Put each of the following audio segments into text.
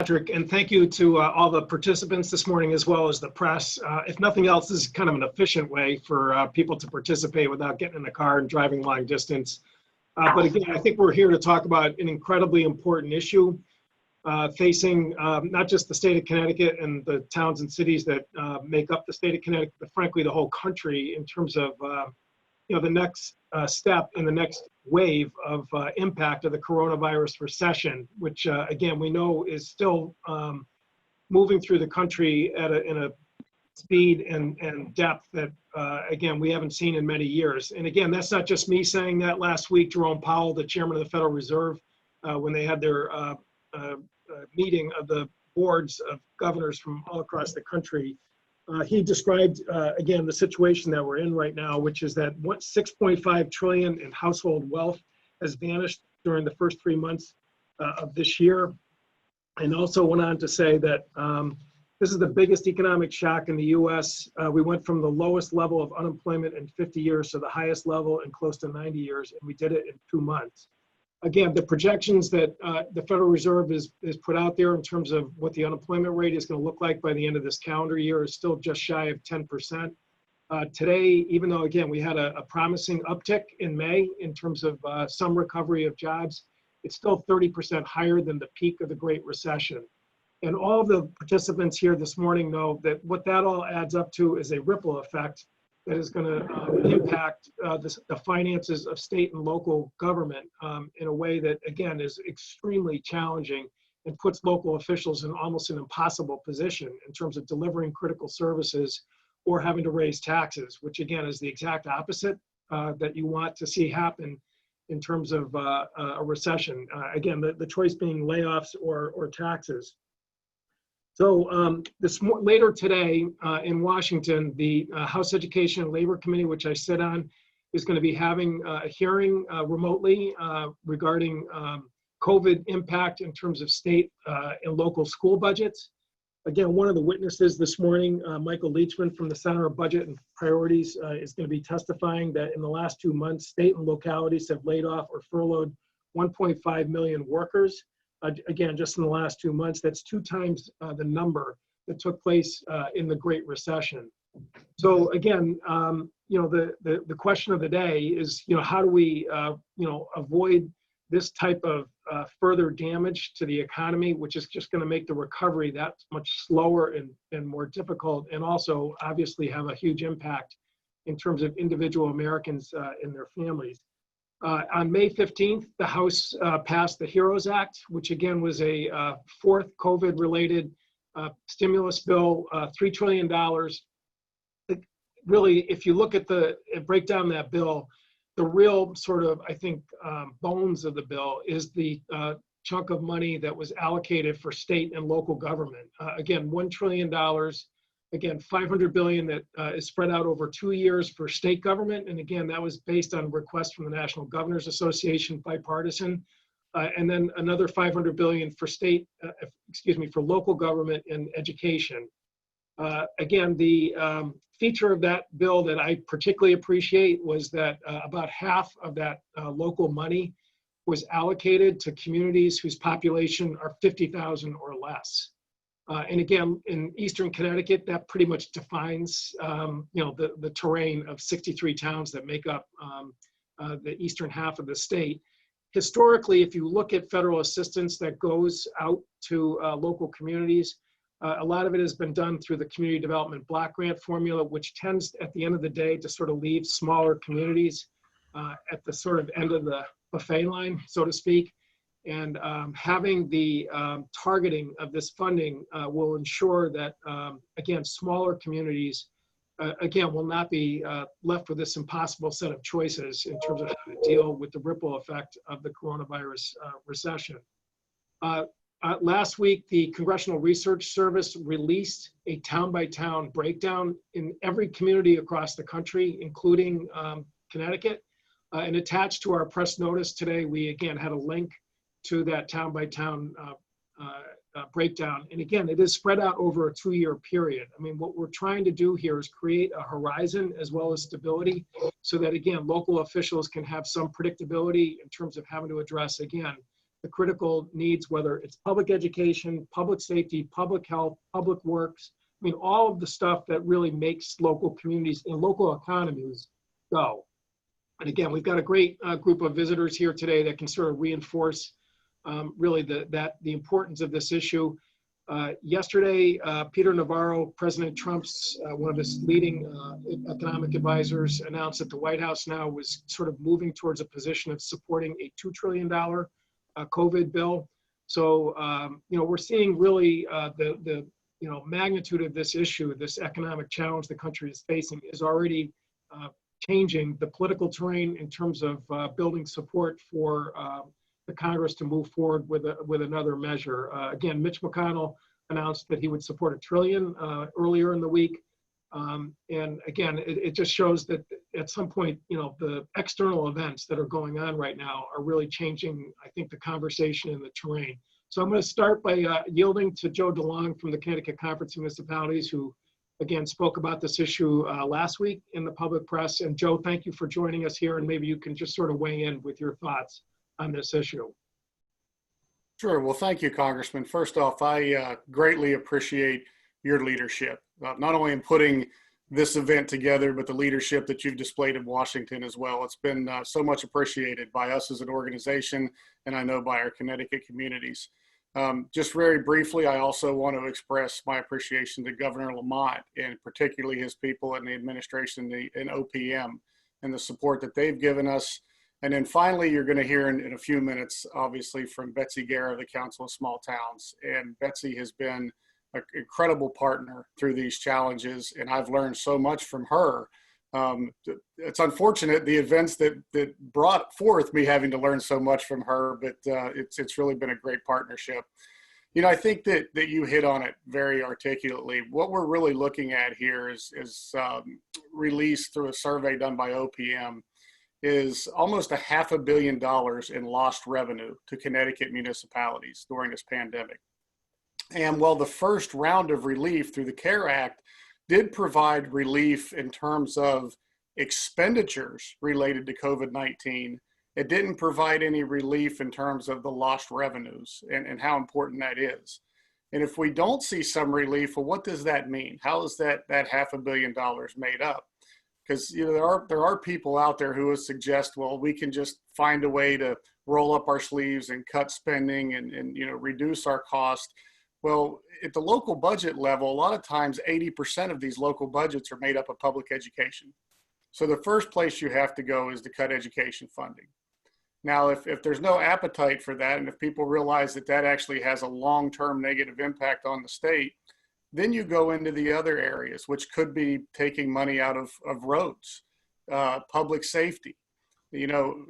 Patrick, and thank you to all the participants this morning as well as the press. If nothing else, this is kind of an efficient way for people to participate without getting in the car and driving long distance. But again, I think we're here to talk about an incredibly important issue facing not just the state of Connecticut and the towns and cities that make up the state of Connecticut, but frankly the whole country in terms of the next step in the next wave of impact of the coronavirus recession, which again we know is still moving through the country at in a speed and depth that again we haven't seen in many years. And again, that's not just me saying that. Last week, Jerome Powell, the chairman of the Federal Reserve, when they had their meeting of the boards of governors from all across the country, he described, again, the situation that we're in right now, which is that $6.5 trillion in household wealth has vanished during the first 3 months of this year. And also went on to say that this is the biggest economic shock in the U.S. We went from the lowest level of unemployment in 50 years to the highest level in close to 90 years, and we did it in 2 months. Again, the projections that the Federal Reserve is put out there in terms of what the unemployment rate is going to look like by the end of this calendar year is still just shy of 10%. Today, even though, again, we had a promising uptick in May in terms of some recovery of jobs, it's still 30% higher than the peak of the Great Recession. And all of the participants here this morning know that what that all adds up to is a ripple effect that is going to impact the finances of state and local government in a way that, again, is extremely challenging and puts local officials in almost an impossible position in terms of delivering critical services or having to raise taxes, which, again, is the exact opposite that you want to see happen in terms of a recession. Again, the choice being layoffs or taxes. So later today in Washington, the House Education and Labor Committee, which I sit on, is going to be having a hearing remotely regarding COVID impact in terms of state and local school budgets. Again, one of the witnesses this morning, Michael Leachman from the Center of Budget and Priorities, is going to be testifying that in the last 2 months, state and localities have laid off or furloughed 1.5 million workers. Again, just in the last 2 months, that's 2 times the number that took place in the Great Recession. So again, the question of the day is, how do we, avoid this type of further damage to the economy, which is just going to make the recovery that much slower and more difficult, and also obviously have a huge impact in terms of individual Americans and their families. On May 15th, the House passed the HEROES Act, which again was a fourth COVID-related stimulus bill, $3 trillion. Really, if you look at break down that bill, the real sort of, I think, bones of the bill is the chunk of money that was allocated for state and local government. Again, $1 trillion. Again, $500 billion that is spread out over 2 years for state government. And again, that was based on requests from the National Governors Association, bipartisan. And then another $500 billion for for local government and education. Again, the feature of that bill that I particularly appreciate was that about half of that local money was allocated to communities whose population are 50,000 or less. And again, in Eastern Connecticut, that pretty much defines, the terrain of 63 towns that make up the eastern half of the state. Historically, if you look at federal assistance that goes out to local communities, a lot of it has been done through the Community Development Block Grant formula, which tends, at the end of the day, to sort of leave smaller communities at the sort of end of the buffet line, so to speak. And having the targeting of this funding will ensure that, again, smaller communities, again, will not be left with this impossible set of choices in terms of how to deal with the ripple effect of the coronavirus recession. Last week, the Congressional Research Service released a town-by-town breakdown in every community across the country, including Connecticut. And attached to our press notice today, we again had a link to that town-by-town breakdown. And again, it is spread out over a 2-year period. I mean, what we're trying to do here is create a horizon as well as stability so that, again, local officials can have some predictability in terms of having to address, again, the critical needs, whether it's public education, public safety, public health, public works. I mean, all of the stuff that really makes local communities and local economies go. And again, we've got a great group of visitors here today that can sort of reinforce really the importance of this issue. Yesterday, Peter Navarro, President Trump's, one of his leading economic advisors, announced that the White House now was sort of moving towards a position of supporting a $2 trillion COVID bill. So, we're seeing really the magnitude of this issue, this economic challenge the country is facing, is already changing the political terrain in terms of building support for the Congress to move forward with another measure. Again, Mitch McConnell announced that he would support $1 trillion earlier in the week. And again, it just shows that at some point, the external events that are going on right now are really changing, I think, the conversation and the terrain. So I'm going to start by yielding to Joe DeLong from the Connecticut Conference of Municipalities, who again spoke about this issue last week in the public press. And Joe, thank you for joining us here, and maybe you can just sort of weigh in with your thoughts on this issue. Sure. Well, thank you, Congressman. First off, I greatly appreciate your leadership, not only in putting this event together, but the leadership that you've displayed in Washington as well. It's been so much appreciated by us as an organization, and I know by our Connecticut communities. Just very briefly, I also want to express my appreciation to Governor Lamont, and particularly his people in the administration and OPM, and the support that they've given us. And then finally, you're going to hear in a few minutes, obviously, from Betsy Guerra of the Council of Small Towns. And Betsy has been an incredible partner through these challenges, and I've learned so much from her. It's unfortunate, the events that brought forth me having to learn so much from her, but it's really been a great partnership. I think that you hit on it very articulately. What we're really looking at here is released through a survey done by OPM, is almost $500 million in lost revenue to Connecticut municipalities during this pandemic. And while the first round of relief through the CARE Act did provide relief in terms of expenditures related to COVID-19, it didn't provide any relief in terms of the lost revenues and how important that is. And if we don't see some relief, well, what does that mean? How is that $500 million made up? Because there are people out there who would suggest, well, we can just find a way to roll up our sleeves and cut spending and reduce our cost. Well, at the local budget level, a lot of times 80% of these local budgets are made up of public education. So the first place you have to go is to cut education funding. Now, if there's no appetite for that, and if people realize that that actually has a long-term negative impact on the state, then you go into the other areas, which could be taking money out of roads, public safety,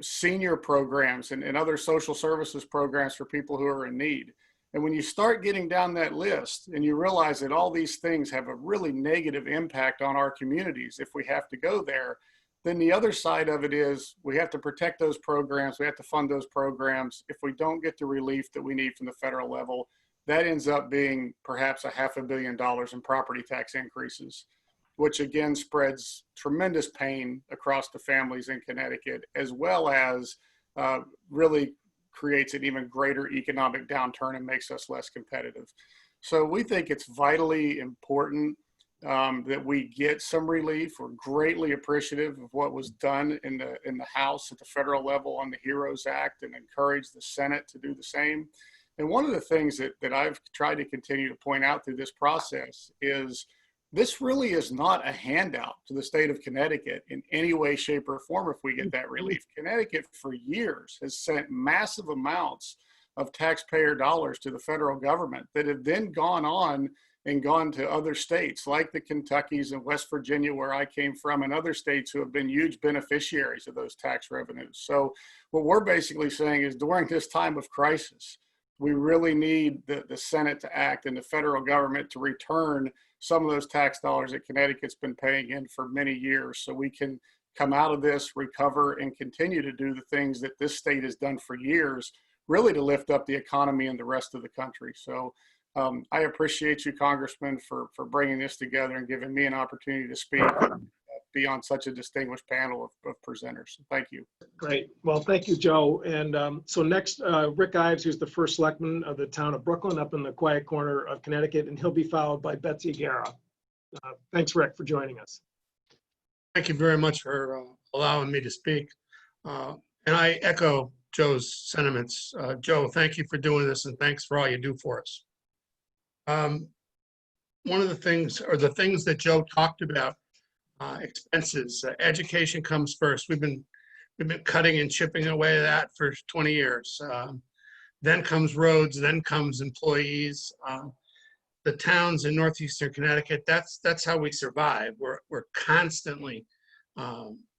senior programs and other social services programs for people who are in need. And when you start getting down that list and you realize that all these things have a really negative impact on our communities if we have to go there, then the other side of it is we have to protect those programs, we have to fund those programs. If we don't get the relief that we need from the federal level, that ends up being perhaps $500 million in property tax increases, which again spreads tremendous pain across the families in Connecticut, as well as really creates an even greater economic downturn and makes us less competitive. So we think it's vitally important that we get some relief. We're greatly appreciative of what was done in the House at the federal level on the HEROES Act, and encourage the Senate to do the same. And one of the things that I've tried to continue to point out through this process is this really is not a handout to the state of Connecticut in any way, shape, or form if we get that relief. Connecticut for years has sent massive amounts of taxpayer dollars to the federal government that have then gone on and gone to other states like the Kentuckys and West Virginia, where I came from, and other states who have been huge beneficiaries of those tax revenues. So what we're basically saying is during this time of crisis, we really need the Senate to act and the federal government to return some of those tax dollars that Connecticut's been paying in for many years, so we can come out of this, recover, and continue to do the things that this state has done for years, really to lift up the economy and the rest of the country. So I appreciate you, Congressman, for bringing this together and giving me an opportunity to speak. be on such a distinguished panel of presenters. So thank you. Great. Well, thank you, Joe. And so next, Rick Ives, who's the first selectman of the town of Brooklyn up in the quiet corner of Connecticut, and he'll be followed by Betsy Guerra. Thanks, Rick, for joining us. Thank you very much for allowing me to speak. And I echo Joe's sentiments. Joe, thank you for doing this, and thanks for all you do for us. One of the things, or the things that Joe talked about, expenses, education comes first. We've been cutting and chipping away at that for 20 years. Then comes roads, then comes employees. The towns in northeastern Connecticut, that's how we survive. We're constantly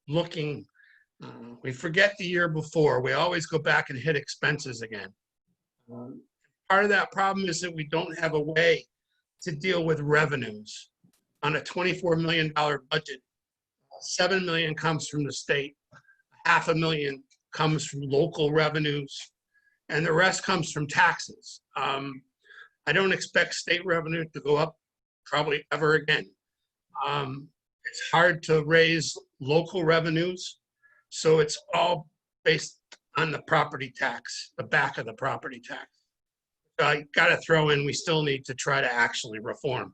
looking. We forget the year before. We always go back and hit expenses again. Part of that problem is that we don't have a way to deal with revenues. On a $24 million budget, $7 million comes from the state, $500,000 comes from local revenues, and the rest comes from taxes. I don't expect state revenue to go up probably ever again. It's hard to raise local revenues, so it's all based on the property tax, the back of the property tax. I got to throw in, we still need to try to actually reform.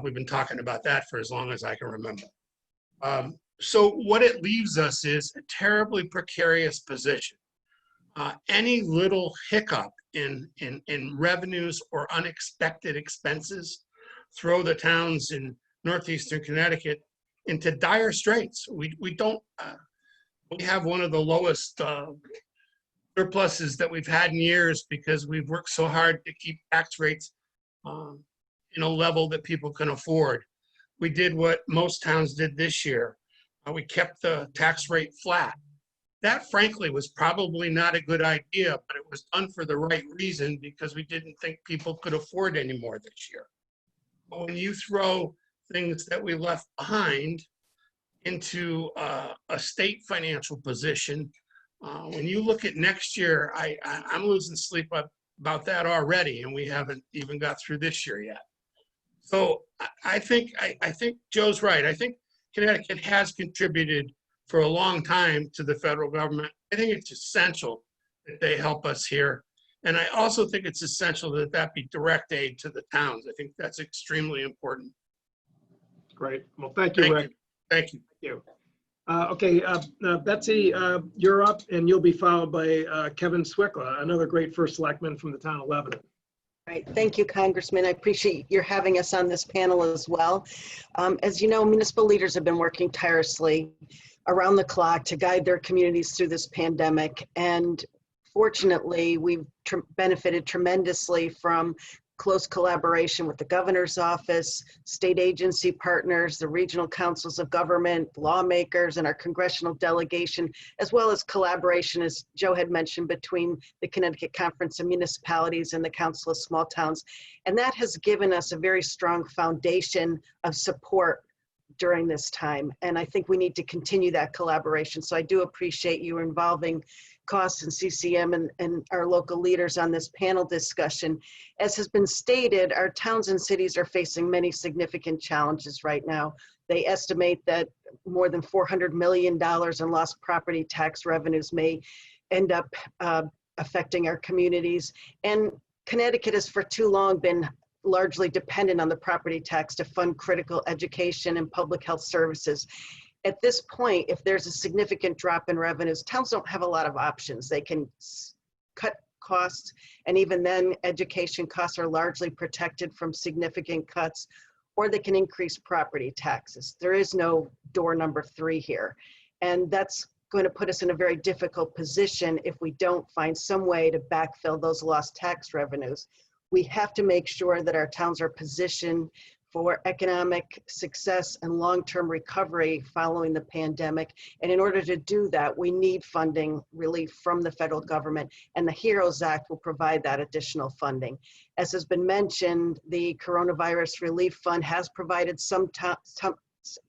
We've been talking about that for as long as I can remember. So what it leaves us is a terribly precarious position. Any little hiccup in revenues or unexpected expenses throw the towns in northeastern Connecticut into dire straits. We have one of the lowest surpluses that we've had in years because we've worked so hard to keep tax rates in a level that people can afford. We did what most towns did this year. We kept the tax rate flat. That frankly was probably not a good idea, but it was done for the right reason because we didn't think people could afford any more this year. But when you throw things that we left behind into a state financial position, when you look at next year, I'm losing sleep about that already, and we haven't even got through this year yet. So I think Joe's right. I think Connecticut has contributed for a long time to the federal government. I think it's essential that they help us here. And I also think it's essential that that be direct aid to the towns. I think that's extremely important. Great. Well, thank you, Rick. Thank you. Thank you. Okay, Betsy, you're up, and you'll be followed by Kevin Swickla, another great first selectman from the town of Lebanon. Right. Thank you, Congressman. I appreciate your having us on this panel as well. As you know, municipal leaders have been working tirelessly around the clock to guide their communities through this pandemic. And fortunately, we've benefited tremendously from close collaboration with the governor's office, state agency partners, the regional councils of government, lawmakers, and our congressional delegation, as well as collaboration, as Joe had mentioned, between the Connecticut Conference of Municipalities and the Council of Small Towns. And that has given us a very strong foundation of support during this time. And I think we need to continue that collaboration. So I do appreciate you involving COST and CCM and our local leaders on this panel discussion. As has been stated, our towns and cities are facing many significant challenges right now. They estimate that more than $400 million in lost property tax revenues may end up affecting our communities. And Connecticut has for too long been largely dependent on the property tax to fund critical education and public health services. At this point, if there's a significant drop in revenues, towns don't have a lot of options. They can cut costs, and even then, education costs are largely protected from significant cuts, or they can increase property taxes. There is no door number 3 here. And that's going to put us in a very difficult position if we don't find some way to backfill those lost tax revenues. We have to make sure that our towns are positioned for economic success and long-term recovery following the pandemic. And in order to do that, we need funding relief from the federal government, and the HEROES Act will provide that additional funding. As has been mentioned, the Coronavirus Relief Fund has provided some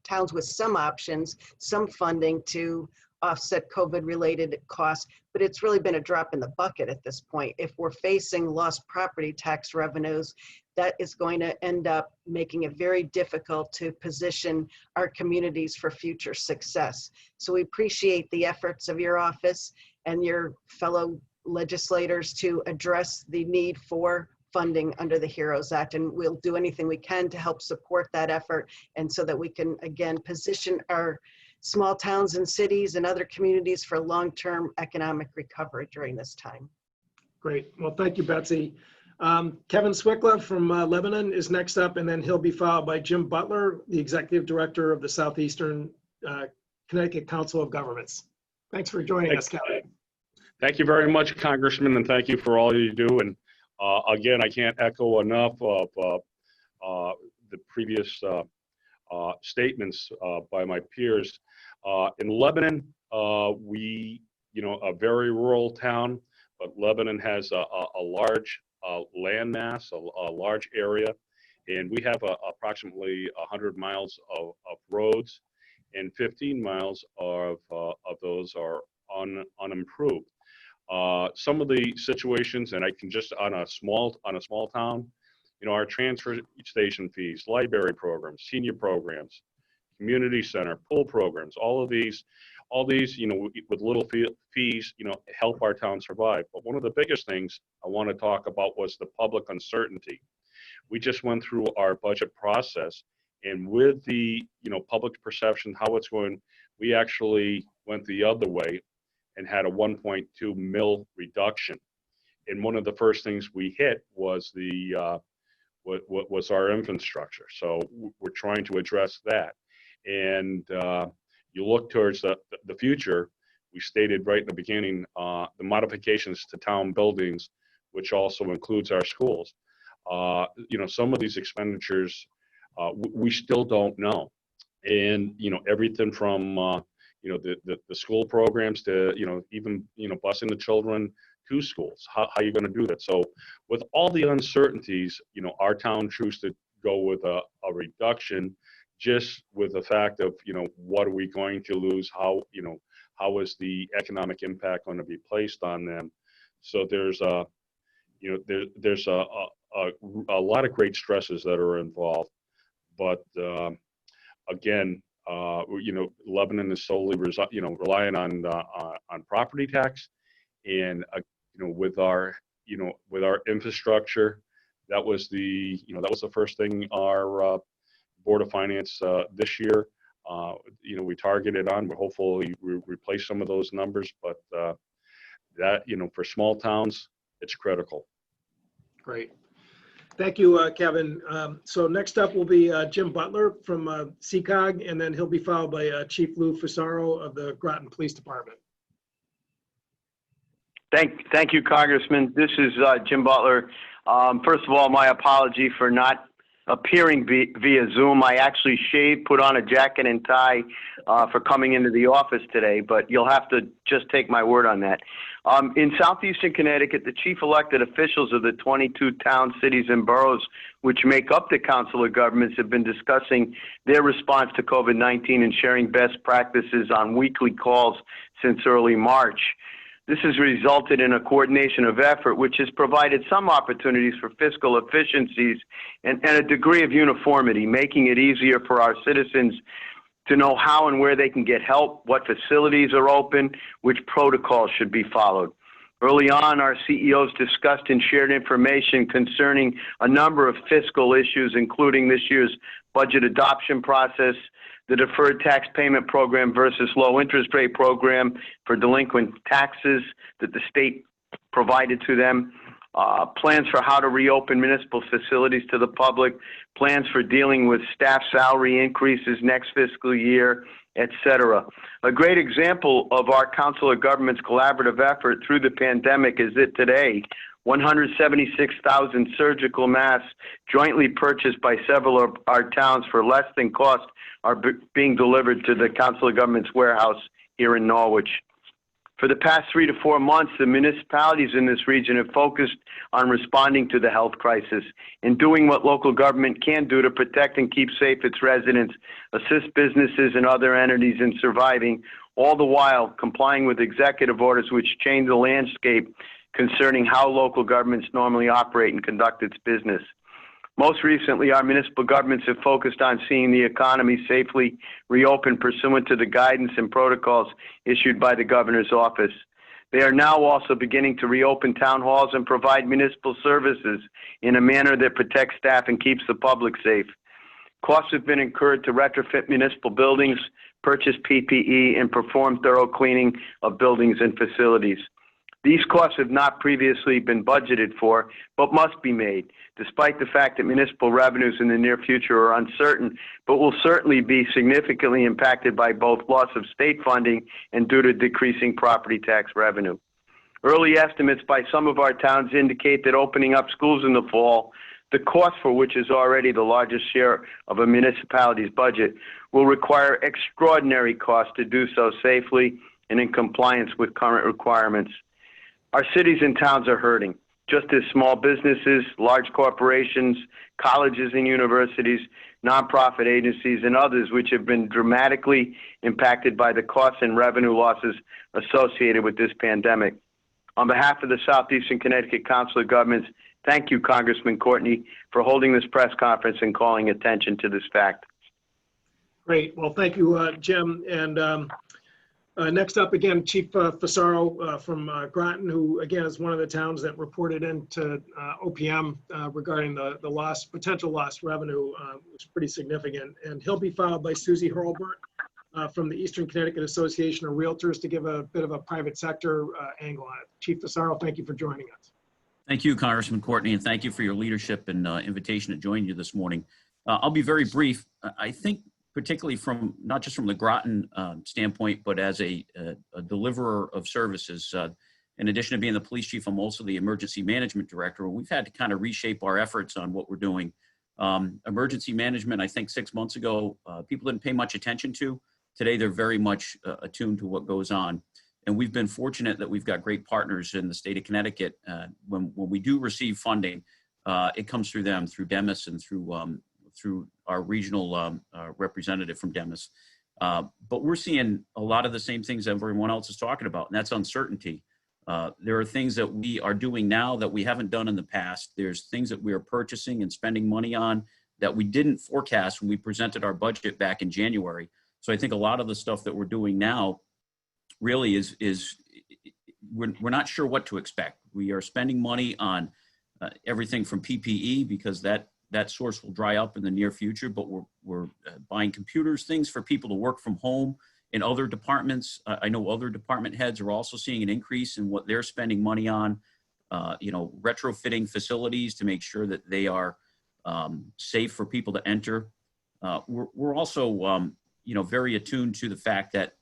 towns with some options, some funding to offset COVID-related costs, but it's really been a drop in the bucket at this point. If we're facing lost property tax revenues, that is going to end up making it very difficult to position our communities for future success. So we appreciate the efforts of your office and your fellow legislators to address the need for funding under the HEROES Act, and we'll do anything we can to help support that effort, and so that we can again position our small towns and cities and other communities for long-term economic recovery during this time. Great. Well, thank you, Betsy. Kevin Swickla from Lebanon is next up, and then he'll be followed by Jim Butler, the Executive Director of the Southeastern Connecticut Council of Governments. Thanks for joining us, Kevin. Thank you very much, Congressman, and thank you for all you do. And again, I can't echo enough of the previous statements by my peers. In Lebanon, we, a very rural town, but Lebanon has a large land mass, a large area, and we have approximately 100 miles of roads, and 15 miles of those are unimproved. Some of the situations, and I can just on a small town, our transfer station fees, library programs, senior programs, community center, pool programs, all these, with little fees, help our town survive. But one of the biggest things I want to talk about was the public uncertainty. We just went through our budget process, and with the, public perception, how it's going, we actually went the other way and had a 1.2 mil reduction. And one of the first things we hit was what was our infrastructure. So we're trying to address that. And you look towards the future, we stated right in the beginning, the modifications to town buildings, which also includes our schools. Some of these expenditures, we still don't know. And, everything from, the school programs to, even, busing the children to schools, how are you going to do that? So with all the uncertainties, our town chose to go with a reduction, just with the fact of, what are we going to lose? How is the economic impact going to be placed on them? So there's a lot of great stresses that are involved, but again, Lebanon is solely relying on property tax, and with our infrastructure, that was the first thing our Board of Finance this year we targeted on. We're hopefully replace some of those numbers, but that for small towns, it's critical. Great. Thank you, Kevin. So next up will be Jim Butler from CCOG, and then he'll be followed by Chief Lou Fusaro of the Groton Police Department. Thank you, Congressman. This is Jim Butler. First of all, my apology for not appearing via Zoom. I actually shaved, put on a jacket and tie for coming into the office today, but you'll have to just take my word on that. In southeastern Connecticut, the chief elected officials of the 22 towns, cities, and boroughs which make up the Council of Governments have been discussing their response to COVID-19 and sharing best practices on weekly calls since early March. This has resulted in a coordination of effort, which has provided some opportunities for fiscal efficiencies and a degree of uniformity, making it easier for our citizens to know how and where they can get help, what facilities are open, which protocols should be followed. Early on, our CEOs discussed and shared information concerning a number of fiscal issues, including this year's budget adoption process, the deferred tax payment program versus low interest rate program for delinquent taxes that the state provided to them, plans for how to reopen municipal facilities to the public, plans for dealing with staff salary increases next fiscal year, etc. A great example of our Council of Governments collaborative effort through the pandemic is that today, 176,000 surgical masks jointly purchased by several of our towns for less than cost are being delivered to the Council of Governments warehouse here in Norwich. For the past 3 to 4 months, the municipalities in this region have focused on responding to the health crisis and doing what local government can do to protect and keep safe its residents, assist businesses and other entities in surviving, all the while complying with executive orders which change the landscape concerning how local governments normally operate and conduct its business. Most recently, our municipal governments have focused on seeing the economy safely reopen pursuant to the guidance and protocols issued by the governor's office. They are now also beginning to reopen town halls and provide municipal services in a manner that protects staff and keeps the public safe. Costs have been incurred to retrofit municipal buildings, purchase PPE, and perform thorough cleaning of buildings and facilities. These costs have not previously been budgeted for, but must be made, despite the fact that municipal revenues in the near future are uncertain, but will certainly be significantly impacted by both loss of state funding and due to decreasing property tax revenue. Early estimates by some of our towns indicate that opening up schools in the fall, the cost for which is already the largest share of a municipality's budget, will require extraordinary costs to do so safely and in compliance with current requirements. Our cities and towns are hurting, just as small businesses, large corporations, colleges and universities, nonprofit agencies, and others which have been dramatically impacted by the costs and revenue losses associated with this pandemic. On behalf of the Southeastern Connecticut Council of Governments, thank you, Congressman Courtney, for holding this press conference and calling attention to this fact. Great. Well, thank you, Jim. And next up, again, Chief Fasaro from Groton, who, again, is one of the towns that reported into OPM regarding the potential lost revenue, which is pretty significant. And he'll be followed by Susie Hurlburt from the Eastern Connecticut Association of Realtors to give a bit of a private sector angle on it. Chief Fasaro, thank you for joining us. Thank you, Congressman Courtney, and thank you for your leadership and invitation to join you this morning. I'll be very brief. I think particularly from not just from the Groton standpoint, but as a deliverer of services. In addition to being the police chief, I'm also the emergency management director. We've had to kind of reshape our efforts on what we're doing. Emergency management, I think 6 months ago, people didn't pay much attention to. Today, they're very much attuned to what goes on. And we've been fortunate that we've got great partners in the state of Connecticut. When we do receive funding, it comes through them, through Demis and through our regional representative from Demis. But we're seeing a lot of the same things everyone else is talking about, and that's uncertainty. There are things that we are doing now that we haven't done in the past. There's things that we are purchasing and spending money on that we didn't forecast when we presented our budget back in January. So I think a lot of the stuff that we're doing now really is we're not sure what to expect. We are spending money on everything from PPE because that source will dry up in the near future, but we're buying computers, things for people to work from home in other departments. I know other department heads are also seeing an increase in what they're spending money on, retrofitting facilities to make sure that they are safe for people to enter. We're also, very attuned to the fact that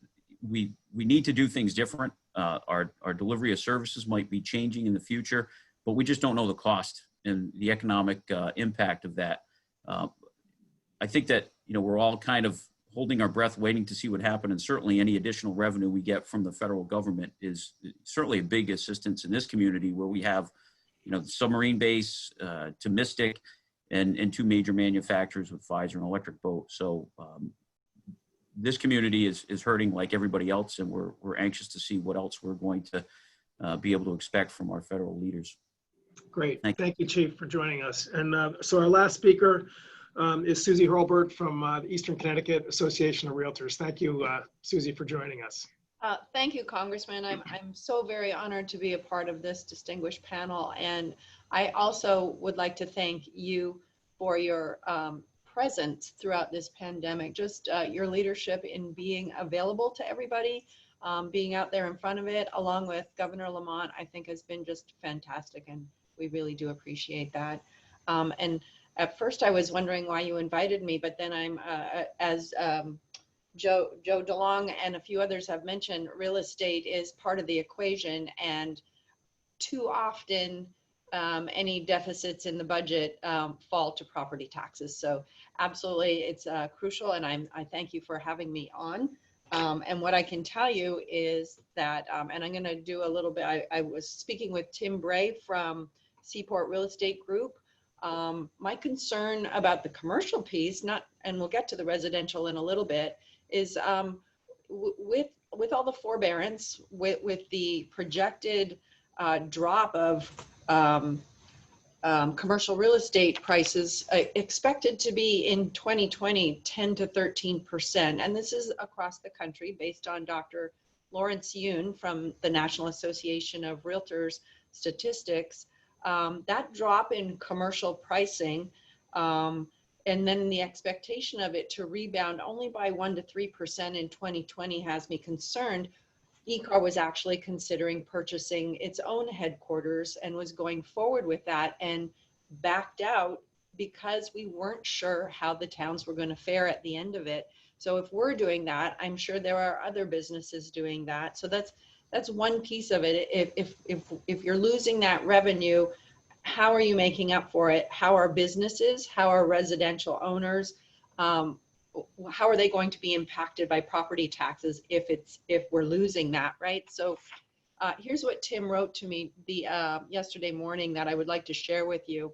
we need to do things different. Our delivery of services might be changing in the future, but we just don't know the cost and the economic impact of that. I think that, we're all kind of holding our breath, waiting to see what happens. And certainly any additional revenue we get from the federal government is certainly a big assistance in this community where we have, the submarine base to Mystic and two major manufacturers with Pfizer and Electric Boat. So this community is hurting like everybody else, and we're anxious to see what else we're going to be able to expect from our federal leaders. Great. Thank you, Chief, for joining us. And so our last speaker is Susie Hurlburt from the Eastern Connecticut Association of Realtors. Thank you, Susie, for joining us. Thank you, Congressman. I'm so very honored to be a part of this distinguished panel. And I also would like to thank you for your presence throughout this pandemic, just your leadership in being available to everybody, being out there in front of it, along with Governor Lamont, I think has been just fantastic. And we really do appreciate that. And at first I was wondering why you invited me, but then I'm, as Joe DeLong and a few others have mentioned, real estate is part of the equation, and too often any deficits in the budget fall to property taxes. So absolutely, it's crucial, and I thank you for having me on. And what I can tell you is that, and I'm going to do a little bit, I was speaking with Tim Bray from Seaport Real Estate Group. My concern about the commercial piece, and we'll get to the residential in a little bit, is with all the forbearance, with the projected drop of commercial real estate prices expected to be in 2020 10 to 13%, and this is across the country based on Dr. Lawrence Yoon from the National Association of Realtors statistics. That drop in commercial pricing, and then the expectation of it to rebound only by 1 to 3% in 2020 has me concerned. ECAR was actually considering purchasing its own headquarters and was going forward with that, and backed out because we weren't sure how the towns were going to fare at the end of it. So if we're doing that, I'm sure there are other businesses doing that. So that's one piece of it. If you're losing that revenue, how are you making up for it? How are businesses? How are residential owners? How are they going to be impacted by property taxes if we're losing that, right? So here's what Tim wrote to me yesterday morning that I would like to share with you.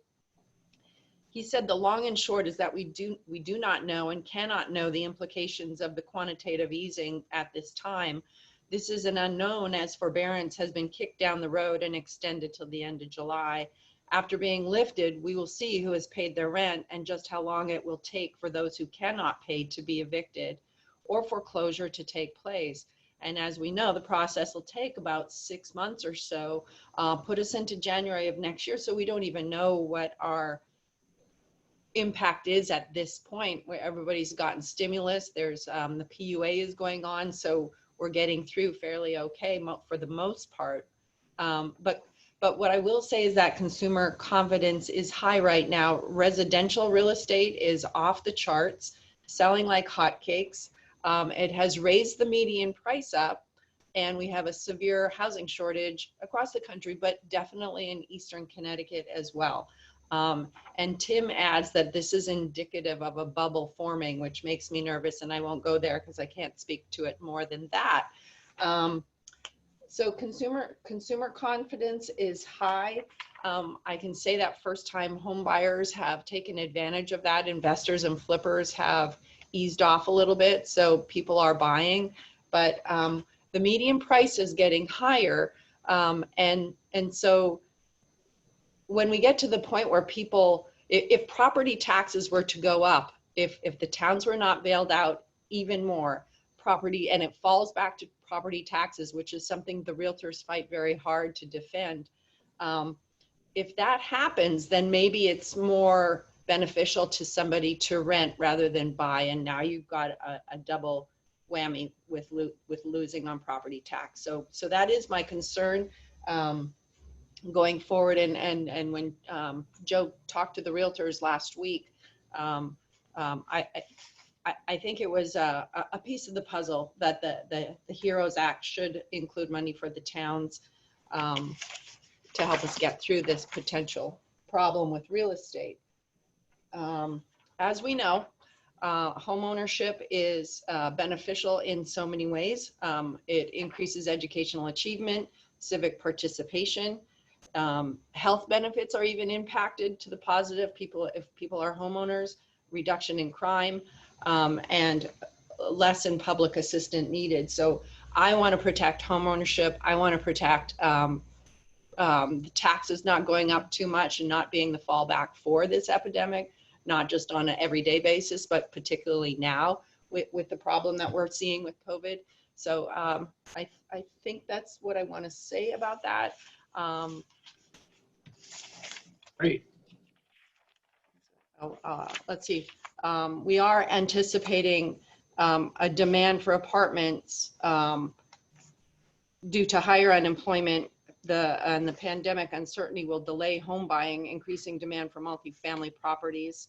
He said the long and short is that we do not know and cannot know the implications of the quantitative easing at this time. This is an unknown, as forbearance has been kicked down the road and extended till the end of July. After being lifted, we will see who has paid their rent and just how long it will take for those who cannot pay to be evicted or foreclosure to take place. And as we know, the process will take about 6 months or so, put us into January of next year. So we don't even know what our impact is at this point, where everybody's gotten stimulus. There's the PUA is going on. So we're getting through fairly okay for the most part. But what I will say is that consumer confidence is high right now. Residential real estate is off the charts, selling like hotcakes. It has raised the median price up, and we have a severe housing shortage across the country, but definitely in Eastern Connecticut as well. And Tim adds that this is indicative of a bubble forming, which makes me nervous, and I won't go there because I can't speak to it more than that. So consumer confidence is high. I can say that first-time home buyers have taken advantage of that. Investors and flippers have eased off a little bit, so people are buying. But the median price is getting higher, and so when we get to the point where people, if property taxes were to go up, if the towns were not bailed out even more, property, and it falls back to property taxes, which is something the realtors fight very hard to defend. If that happens, then maybe it's more beneficial to somebody to rent rather than buy. And now you've got a double whammy with losing on property tax. So that is my concern going forward. And when Joe talked to the realtors last week, I think it was a piece of the puzzle that the HEROES Act should include money for the towns to help us get through this potential problem with real estate. As we know, home ownership is beneficial in so many ways. It increases educational achievement, civic participation. Health benefits are even impacted to the positive. If people are homeowners, reduction in crime, and less in public assistance needed. So I want to protect homeownership. I want to protect the taxes not going up too much and not being the fallback for this epidemic, not just on an everyday basis, but particularly now with the problem that we're seeing with COVID. So I think that's what I want to say about that. Great. Let's see. We are anticipating a demand for apartments due to higher unemployment. And the pandemic uncertainty will delay home buying, increasing demand for multifamily properties.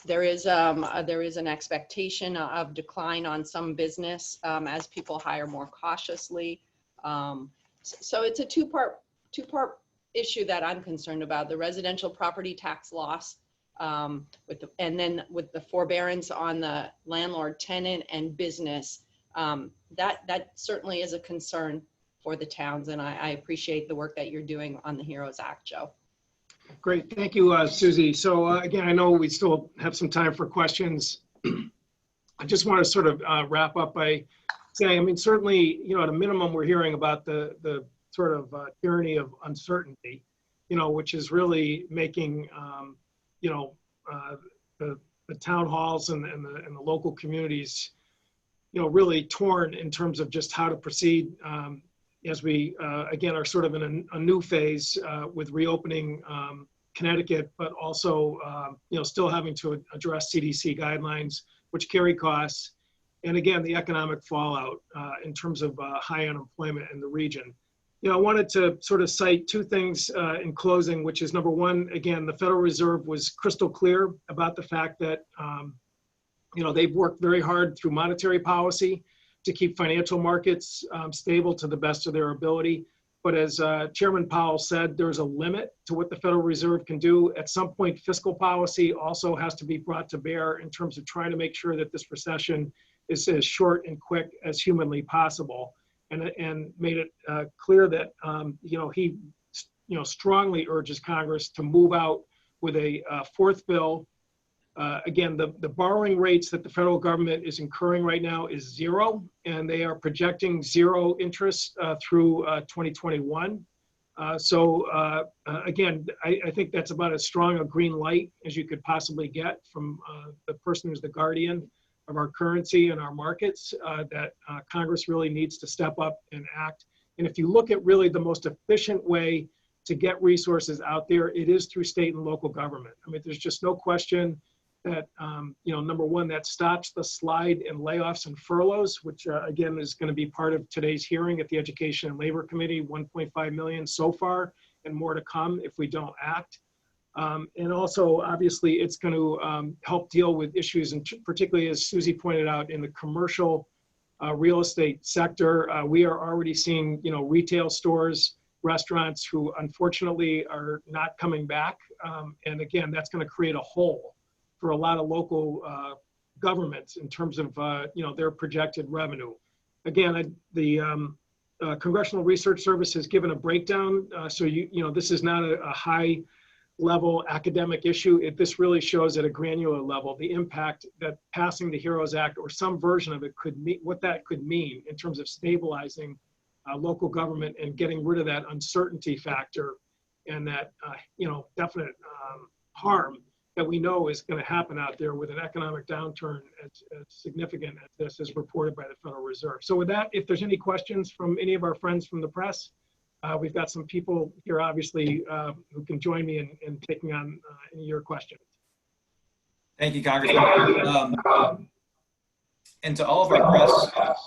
There is an expectation of decline on some business as people hire more cautiously. So it's a two-part issue that I'm concerned about: the residential property tax loss and then with the forbearance on the landlord, tenant, and business, that certainly is a concern for the towns. And I appreciate the work that you're doing on the HEROES Act, Joe. Great. Thank you, Susie. So again, I know we still have some time for questions. I just want to sort of wrap up by saying, I mean, certainly, at a minimum, we're hearing about the sort of tyranny of uncertainty, which is really making, the town halls and the local communities, really torn in terms of just how to proceed as we, again, are sort of in a new phase with reopening Connecticut, but also, still having to address CDC guidelines, which carry costs. And again, the economic fallout in terms of high unemployment in the region. I wanted to sort of cite two things in closing, which is number one, again, the Federal Reserve was crystal clear about the fact that, they've worked very hard through monetary policy to keep financial markets stable to the best of their ability. But as Chairman Powell said, there's a limit to what the Federal Reserve can do. At some point, fiscal policy also has to be brought to bear in terms of trying to make sure that this recession is as short and quick as humanly possible. And made it clear that, he, strongly urges Congress to move out with a fourth bill. Again, the borrowing rates that the federal government is incurring right now is zero, and they are projecting zero interest through 2021. Again, I think that's about as strong a green light as you could possibly get from the person who's the guardian of our currency and our markets, that Congress really needs to step up and act. And if you look at really the most efficient way to get resources out there, it is through state and local government. I mean, there's just no question that, number one, that stops the slide in layoffs and furloughs, which again is going to be part of today's hearing at the Education and Labor Committee, 1.5 million so far and more to come if we don't act. And also, obviously, it's going to help deal with issues, and particularly, as Susie pointed out, in the commercial real estate sector. We are already seeing, retail stores, restaurants who unfortunately are not coming back. And again, that's going to create a hole for a lot of local governments in terms of, their projected revenue. Again, the Congressional Research Service has given a breakdown. So, this is not a high level academic issue. This really shows at a granular level the impact that passing the HEROES Act or some version of it could mean, what that could mean in terms of stabilizing local government and getting rid of that uncertainty factor and that, definite harm that we know is going to happen out there with an economic downturn as significant as this is reported by the Federal Reserve. So with that, if there's any questions from any of our friends from the press, we've got some people here, obviously, who can join me in taking on any of your questions. Thank you, Congressman. And to all of our press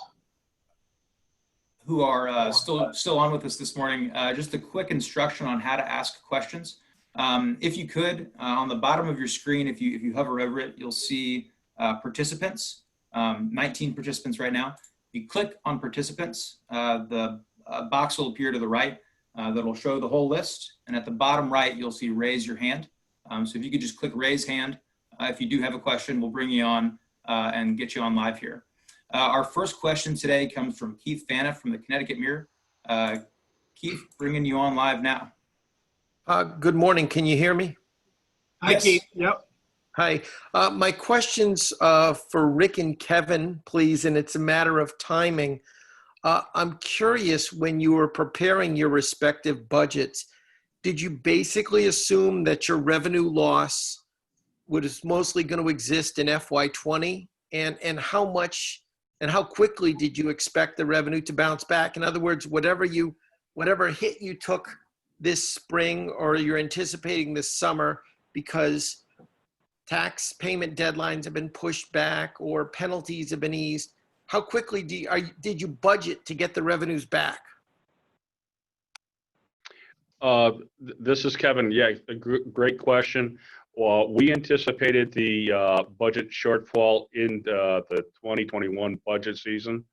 who are still on with us this morning, just a quick instruction on how to ask questions. If you could, on the bottom of your screen, if you hover over it, you'll see participants, 19 participants right now. If you click on participants, the box will appear to the right that'll show the whole list. And at the bottom right, you'll see raise your hand. So if you could just click raise hand, if you do have a question, we'll bring you on and get you on live here. Our first question today comes from Keith Fana from the Connecticut Mirror. Keith, bringing you on live now. Good morning. Can you hear me? Hi, Yes. Keith. Yep. Hi. My question's for Rick and Kevin, please, and it's a matter of timing. I'm curious, when you were preparing your respective budgets, did you basically assume that your revenue loss was mostly going to exist in FY20? And how much and how quickly did you expect the revenue to bounce back? In other words, whatever hit you took this spring or you're anticipating this summer because tax payment deadlines have been pushed back or penalties have been eased, how quickly did you budget to get the revenues back? This is Kevin. Yeah, a great question. Well, we anticipated the budget shortfall in the 2021 budget season.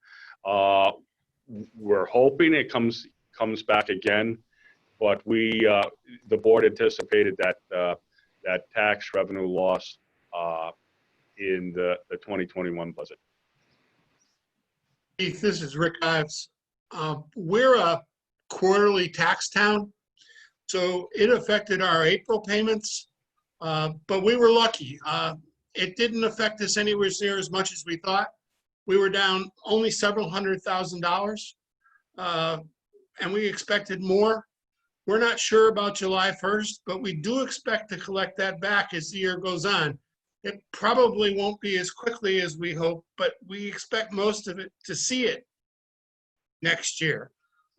We're hoping it comes back again, but the board anticipated that tax revenue loss in the 2021 budget. Keith, this is Rick Ives. We're a quarterly tax town, so it affected our April payments, but we were lucky. It didn't affect us anywhere near as much as we thought. We were down only several $100,000, and we expected more. We're not sure about July 1st, but we do expect to collect that back as the year goes on. It probably won't be as quickly as we hope, but we expect most of it to see it next year.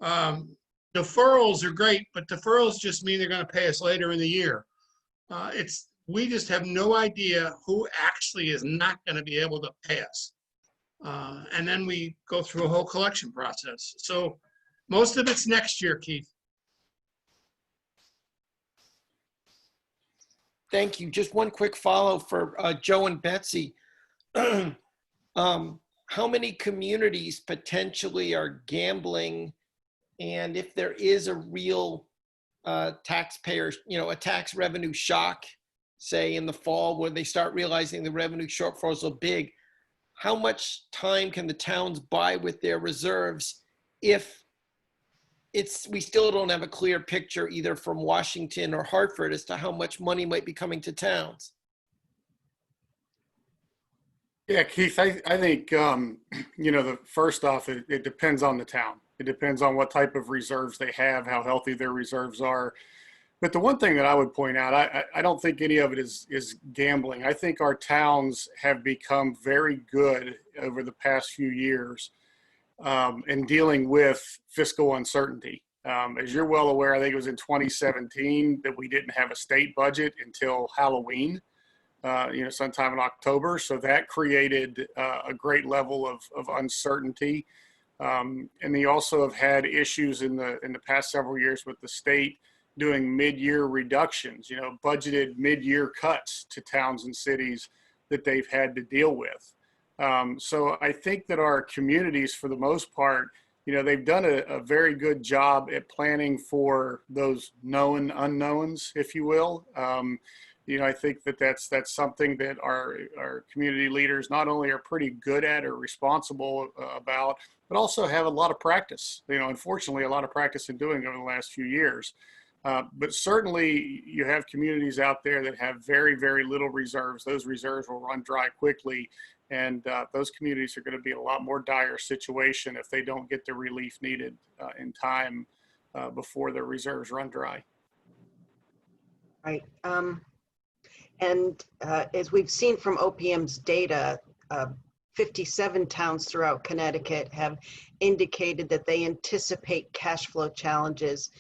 Deferrals are great, but deferrals just mean they're going to pay us later in the year. We just have no idea who actually is not going to be able to pay us. And then we go through a whole collection process. So most of it's next year, Keith. Thank you. Just one quick follow for Joe and Betsy. How many communities potentially are gambling? And if there is a real taxpayer, a tax revenue shock, say in the fall where they start realizing the revenue shortfalls are big, how much time can the towns buy with their reserves if we still don't have a clear picture either from Washington or Hartford as to how much money might be coming to towns? Yeah, Keith, I think, first off, it depends on the town. It depends on what type of reserves they have, how healthy their reserves are. But the one thing that I would point out, I don't think any of it is gambling. I think our towns have become very good over the past few years in dealing with fiscal uncertainty. As you're well aware, I think it was in 2017 that we didn't have a state budget until Halloween, sometime in October. So that created a great level of uncertainty. And they also have had issues in the past several years with the state doing mid-year reductions, budgeted mid-year cuts to towns and cities that they've had to deal with. So I think that our communities, for the most part, they've done a very good job at planning for those known unknowns, if you will. I think that's something that our community leaders not only are pretty good at or responsible about, but also have a lot of practice, unfortunately, a lot of practice in doing over the last few years. But certainly you have communities out there that have very, very little reserves. Those reserves will run dry quickly. And those communities are going to be in a lot more dire situation if they don't get the relief needed in time before their reserves run dry. Right. And as we've seen from OPM's data, 57 towns throughout Connecticut have indicated that they anticipate cash flow challenges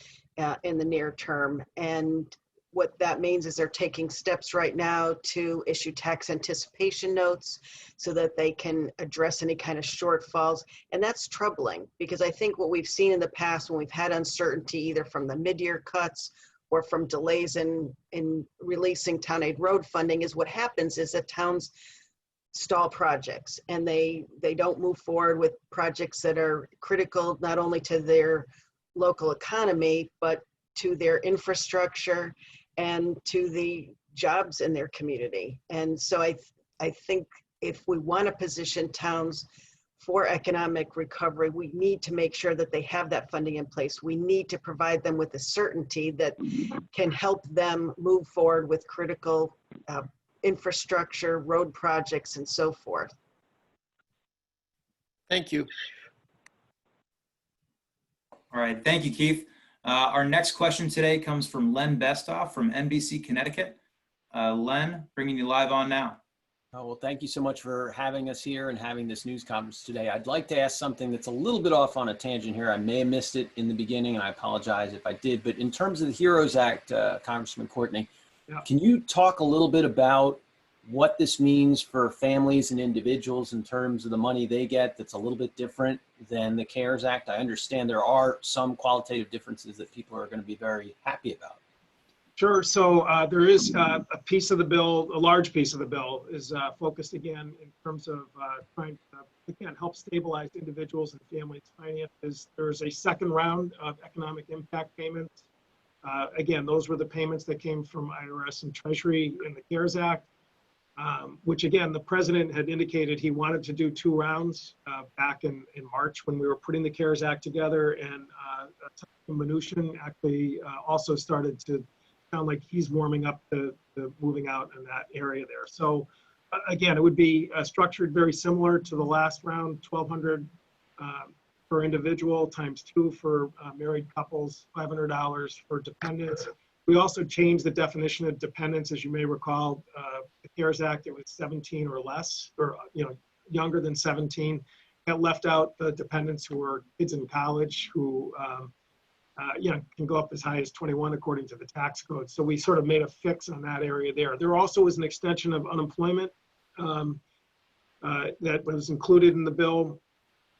in the near term. And what that means is they're taking steps right now to issue tax anticipation notes so that they can address any kind of shortfalls. And that's troubling because I think what we've seen in the past when we've had uncertainty either from the mid-year cuts or from delays in releasing town aid road funding is what happens is that towns stall projects and they don't move forward with projects that are critical not only to their local economy, but to their infrastructure and to the jobs in their community. And so I think if we want to position towns for economic recovery, we need to make sure that they have that funding in place. We need to provide them with the certainty that can help them move forward with critical infrastructure, road projects, and so forth. Thank you. All right, thank you, Keith. Our next question today comes from Len Bestoff from NBC Connecticut. Len, bringing you live on now. Oh, well, thank you so much for having us here and having this news conference today. I'd like to ask something that's a little bit off on a tangent here. I may have missed it in the beginning, and I apologize if I did. But in terms of the HEROES Act, Congressman Courtney, can you talk a little bit about what this means for families and individuals in terms of the money they get that's a little bit different than the CARES Act? I understand there are some qualitative differences that people are going to be very happy about. Sure. So there is a piece of the bill, a large piece of the bill is focused again in terms of trying to, again, help stabilize individuals and families' finances. There's a second round of economic impact payments Again, those were the payments that came from IRS and Treasury in the CARES Act, which again, the president had indicated he wanted to do 2 rounds back in March when we were putting the CARES Act together. And Mnuchin actually also started to sound like he's warming up to moving out in that area there. So again, it would be structured very similar to the last round, $1,200 per individual times 2 for married couples, $500 for dependents. We also changed the definition of dependents. As you may recall, the CARES Act, it was 17 or less, or younger than 17. That left out the dependents who are kids in college who can go up as high as 21 according to the tax code. So we sort of made a fix on that area there. There also was an extension of unemployment that was included in the bill.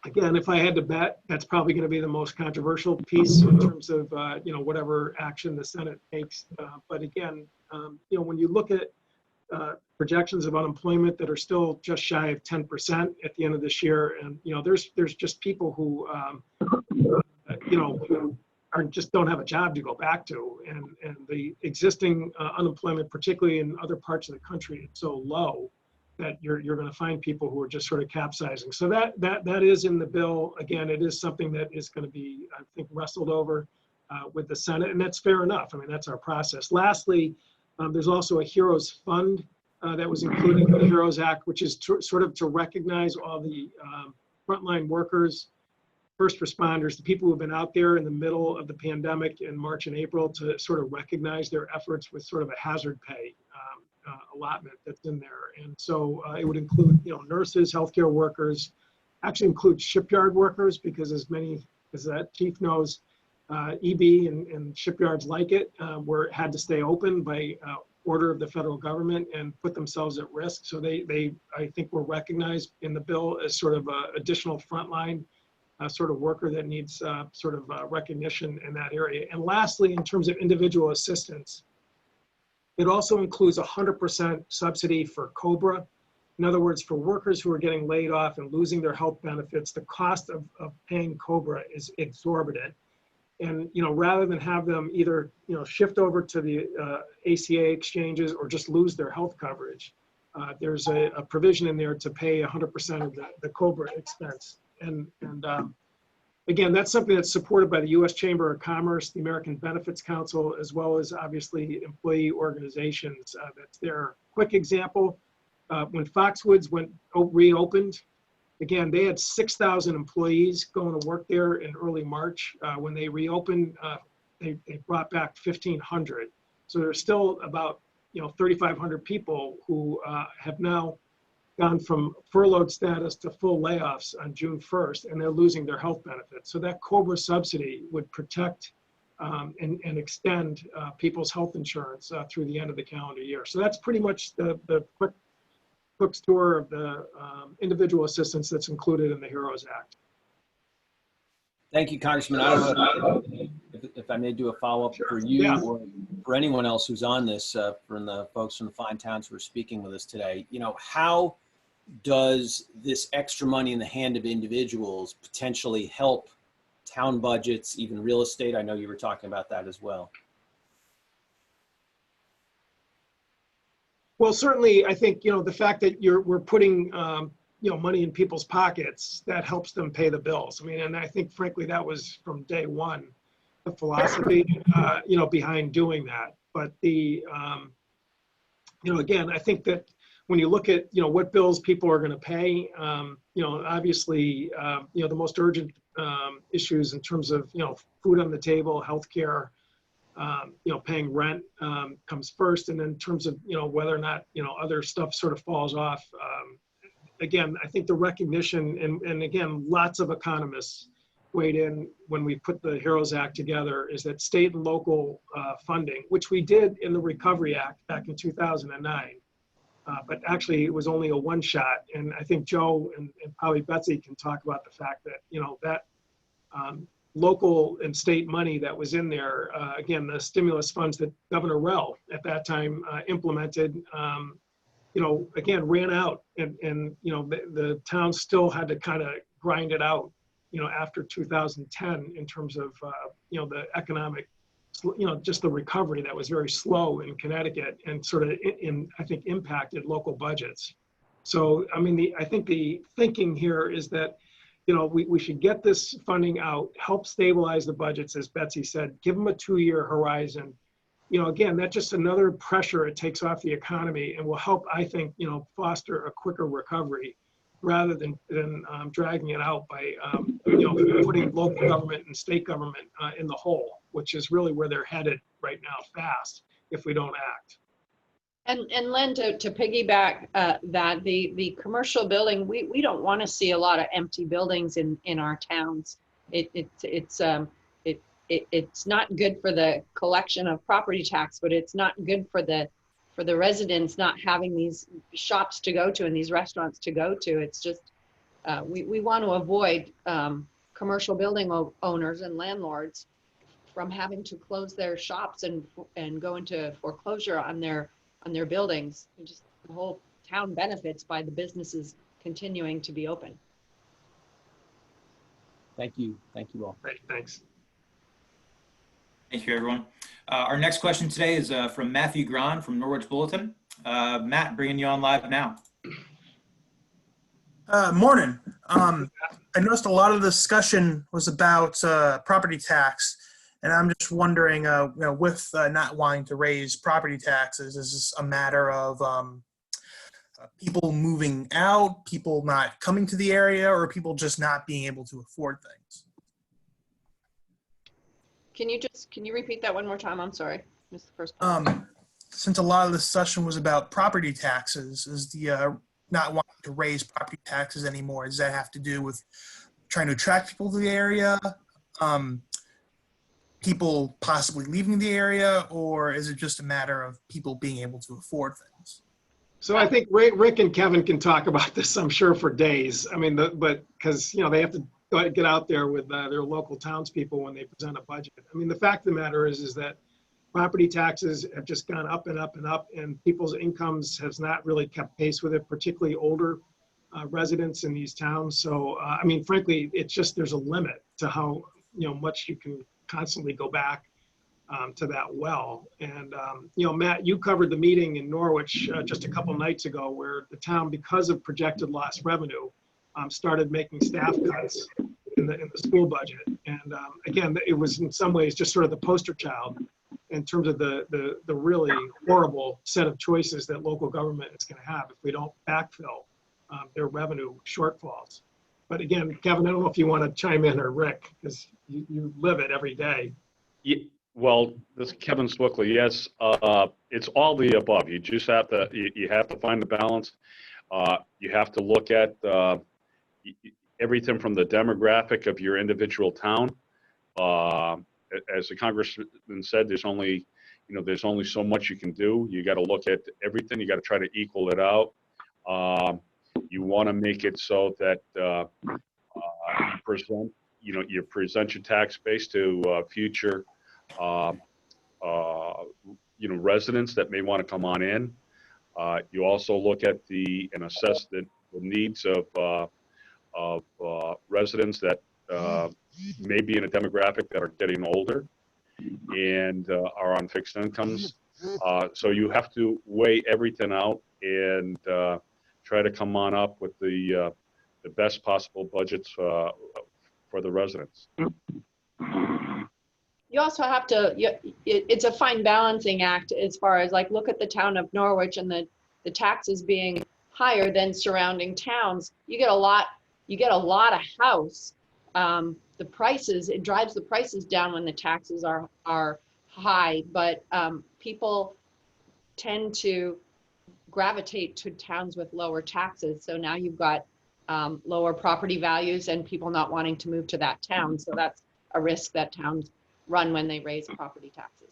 Again, if I had to bet, that's probably going to be the most controversial piece in terms of whatever action the Senate takes. But again, when you look at projections of unemployment that are still just shy of 10% at the end of this year, and there's just people who just don't have a job to go back to, and the existing unemployment, particularly in other parts of the country, is so low that you're going to find people who are just sort of capsizing. So that is in the bill. Again, it is something that is going to be, I think, wrestled over with the Senate, and that's fair enough. I mean, that's our process. Lastly, there's also a HEROES Fund that was included in the HEROES Act, which is sort of to recognize all the frontline workers, first responders, the people who have been out there in the middle of the pandemic in March and April, to sort of recognize their efforts with sort of a hazard pay allotment that's in there. And so it would include, nurses, healthcare workers, actually include shipyard workers, because as many as that chief knows, EB and shipyards like it had to stay open by order of the federal government and put themselves at risk. So they I think, were recognized in the bill as sort of an additional frontline sort of worker that needs sort of recognition in that area. And lastly, in terms of individual assistance, it also includes 100% subsidy for COBRA. In other words, for workers who are getting laid off and losing their health benefits, the cost of paying COBRA is exorbitant. And rather than have them either shift over to the ACA exchanges or just lose their health coverage, there's a provision in there to pay 100% of the COBRA expense. And again, that's something that's supported by the U.S. Chamber of Commerce, the American Benefits Council, as well as obviously employee organizations. That's their quick example. When Foxwoods reopened, again, they had 6,000 employees going to work there in early March. When they reopened, they brought back 1,500. So there's still about 3,500 people who have now gone from furloughed status to full layoffs on June 1st, and they're losing their health benefits. So that COBRA subsidy would protect and extend people's health insurance through the end of the calendar year. So that's pretty much the quick tour of the individual assistance that's included in the HEROES Act. Thank you, Congressman. I don't know if I may do a follow-up for you or for anyone else who's on this, from the folks from the fine towns who are speaking with us today. How does this extra money in the hand of individuals potentially help town budgets, even real estate? I know you were talking about that as well. Well, certainly, I think, the fact that we're putting, money in people's pockets, that helps them pay the bills. I mean, and I think, frankly, that was from day one, the philosophy, behind doing that. But again, I think that when you look at, what bills people are going to pay, obviously, the most urgent issues in terms of, food on the table, healthcare, paying rent comes first. And then in terms of, whether or not, other stuff sort of falls off. Again, I think the recognition, and again, lots of economists weighed in when we put the HEROES Act together, is that state and local funding, which we did in the Recovery Act back in 2009, but actually it was only a one shot. And I think Joe and probably Betsy can talk about the fact that, that local and state money that was in there, again, the stimulus funds that Governor Rell at that time implemented, again, ran out, and the town still had to kind of grind it out, after 2010 in terms of, the economic just the recovery that was very slow in Connecticut and sort of I think impacted local budgets. So, I mean, I think the thinking here is that, we should get this funding out, help stabilize the budgets, as Betsy said, give them a 2-year horizon. Again, that's just another pressure it takes off the economy and will help, I think, foster a quicker recovery rather than dragging it out by, putting local government and state government in the hole, which is really where they're headed right now fast if we don't act. And Len, to piggyback that, the commercial building, we don't want to see a lot of empty buildings in our towns. It's not good for the collection of property tax, but it's not good for the residents not having these shops to go to and these restaurants to go to. It's just we want to avoid commercial building owners and landlords from having to close their shops and go into foreclosure on their buildings. Just the whole town benefits by the businesses continuing to be open. Thank you all. Great, thanks. Thank you, everyone. Our next question today is from Matthew Grahn from Norwich Bulletin. Matt, bringing you on live now. Morning. I noticed a lot of the discussion was about property tax, and I'm just wondering, with not wanting to raise property taxes, is this a matter of people moving out, people not coming to the area, or people just not being able to afford things? Can you repeat that one more time? I'm sorry, missed the first part. Since a lot of the discussion was about property taxes, is the not wanting to raise property taxes anymore, does that have to do with trying to attract people to the area, people possibly leaving the area, or is it just a matter of people being able to afford things? So I think Rick and Kevin can talk about this, I'm sure, for days. I mean, but because, they have to get out there with their local townspeople when they present a budget. I mean, the fact of the matter is that property taxes have just gone up and up and up, and people's incomes has not really kept pace with it, particularly older residents in these towns. So, I mean, frankly, it's just, there's a limit to how, much you can constantly go back to that well. And, Matt, you covered the meeting in Norwich just a couple nights ago where the town, because of projected lost revenue, started making staff cuts in the school budget. And again, it was in some ways just sort of the poster child in terms of the really horrible set of choices that local government is going to have if we don't backfill their revenue shortfalls. But again, Kevin, I don't know if you want to chime in, or Rick, because you live it every day. Yeah, well, this is Kevin Swickley. Yes, it's all the above. You just have to you have to find the balance. You have to look at everything from the demographic of your individual town. As the congressman said, there's only so much you can do. You got to look at everything. You got to try to equal it out. You want to make it so that you present your tax base to future residents that may want to come on in. You also look at and assess the needs of residents that may be in a demographic that are getting older and are on fixed incomes. So you have to weigh everything out and try to come on up with the best possible budgets for the residents. You also have to, it's a fine balancing act as far as, like, look at the town of Norwich and the taxes being higher than surrounding towns. You get a lot of house. The prices, it drives the prices down when the taxes are high, but people tend to gravitate to towns with lower taxes. So now you've got lower property values and people not wanting to move to that town. So that's a risk that towns run when they raise property taxes.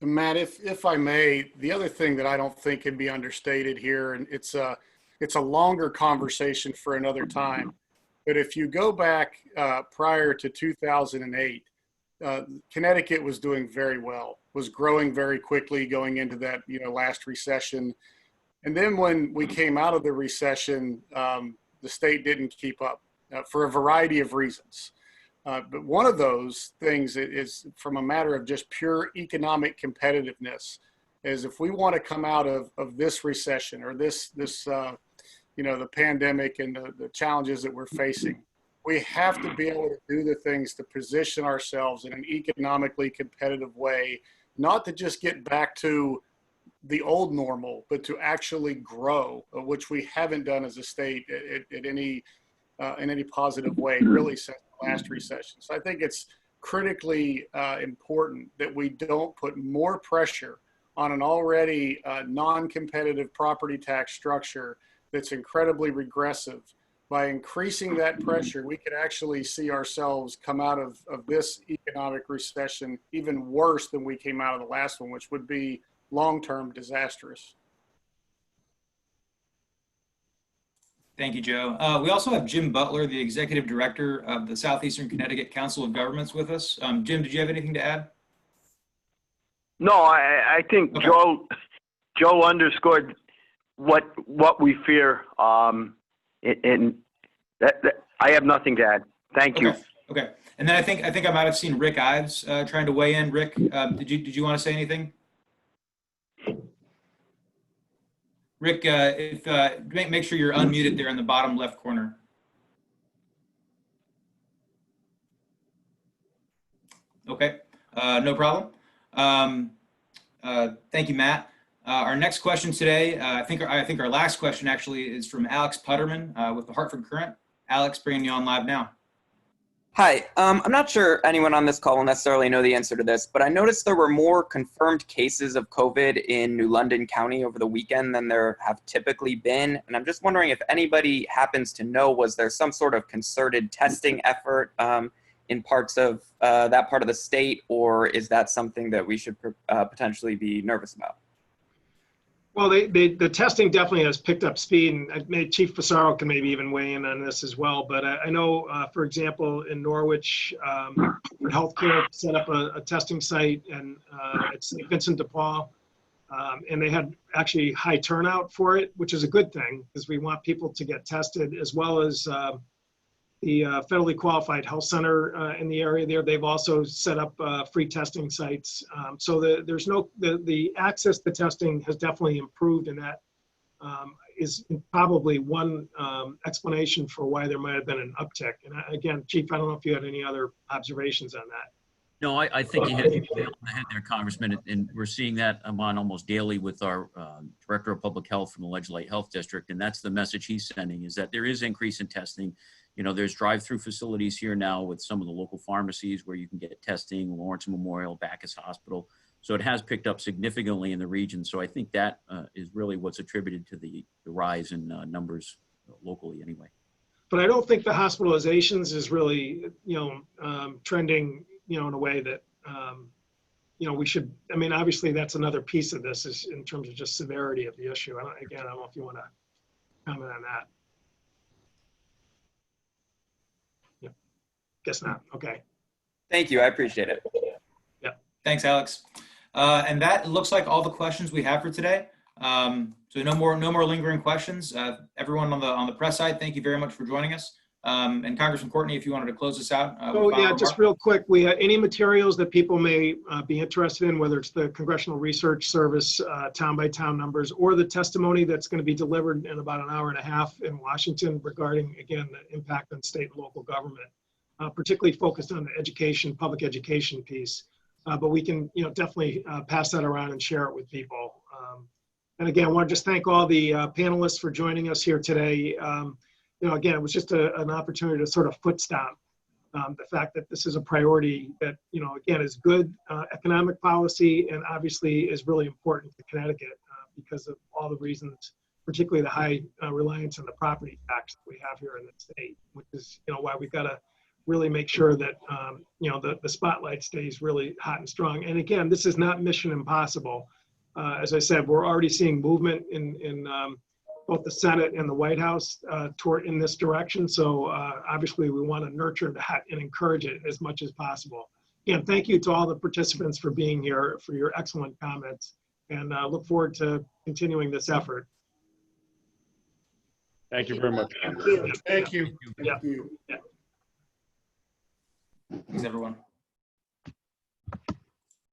Matt, if I may, the other thing that I don't think can be understated here, and it's a longer conversation for another time, but if you go back prior to 2008, Connecticut was doing very well, was growing very quickly going into that last recession. And then when we came out of the recession, the state didn't keep up for a variety of reasons. But one of those things is from a matter of just pure economic competitiveness, is if we want to come out of this recession or this the pandemic and the challenges that we're facing, we have to be able to do the things to position ourselves in an economically competitive way, not to just get back to the old normal, but to actually grow, which we haven't done as a state in any positive way, really, since the last recession. So I think it's critically important that we don't put more pressure on an already non-competitive property tax structure that's incredibly regressive. By increasing that pressure, we could actually see ourselves come out of this economic recession even worse than we came out of the last one, which would be long-term disastrous. Thank you, Joe. We also have Jim Butler, the Executive Director of the Southeastern Connecticut Council of Governments with us. Jim, did you have anything to add? No, I think Okay. Joe underscored what we fear, and that I have nothing to add. Thank you. Okay. And then I think I might have seen Rick Ives trying to weigh in. Rick, did you want to say anything? Rick, make sure you're unmuted there in the bottom left corner. Okay, no problem. Thank you, Matt. Our next question today, I think our last question actually is from Alex Putterman with the Hartford Courant. Alex, bringing you on live now. Hi, I'm not sure anyone on this call will necessarily know the answer to this, but I noticed there were more confirmed cases of COVID in New London County over the weekend than there have typically been. And I'm just wondering if anybody happens to know, was there some sort of concerted testing effort in parts of that part of the state, or is that something that we should potentially be nervous about? Well, the testing definitely has picked up speed, and Chief Fasaro can maybe even weigh in on this as well. But I know, for example, in Norwich, healthcare set up a testing site, and at St. Vincent de Paul, and they had actually high turnout for it, which is a good thing because we want people to get tested, as well as the federally qualified health center in the area there. They've also set up free testing sites. So the access to testing has definitely improved, and that is probably one explanation for why there might have been an uptick. And again, Chief, I don't know if you had any other observations on that. No, I think you hit the nail on the head there, Congressman, and we're seeing that on almost daily with our Director of Public Health from the Ledge-Lite Health District, and that's the message he's sending, is that there is increase in testing. You know, there's drive-through facilities here now with some of the local pharmacies where you can get testing, Lawrence Memorial, Backus Hospital. So it has picked up significantly in the region. So I think that is really what's attributed to the rise in numbers locally anyway. But I don't think the hospitalizations is really, trending, in a way that, we should, I mean, obviously that's another piece of this is in terms of just severity of the issue. I don't know if you want to comment on that. Guess not. Okay. Thank you. I appreciate it. Yeah. Thanks, Alex. And that looks like all the questions we have for today. So no more lingering questions. Everyone on the press side, thank you very much for joining us. And Congressman Courtney, if you wanted to close this out. Just real quick, we have any materials that people may be interested in, whether it's the Congressional Research Service town by town numbers or the testimony that's going to be delivered in about an hour and a half in Washington regarding, again, the impact on state and local government. Particularly focused on the public education piece, but we can, definitely pass that around and share it with people. And again, I want to just thank all the panelists for joining us here today. Again, it was just an opportunity to sort of foot stomp the fact that this is a priority that, again, is good economic policy and obviously is really important to Connecticut because of all the reasons, particularly the high reliance on the property tax that we have here in the state, which is, why we've got to really make sure that, the spotlight stays really hot and strong. And again, this is not mission impossible. As I said, we're already seeing movement in both the Senate and the White House toward in this direction. So obviously we want to nurture that and encourage it as much as possible. Again, thank you to all the participants for being here, for your excellent comments, and look forward to continuing this effort. Thank you very much. Thank you. Yeah. Thank you. Yeah. Thanks, everyone.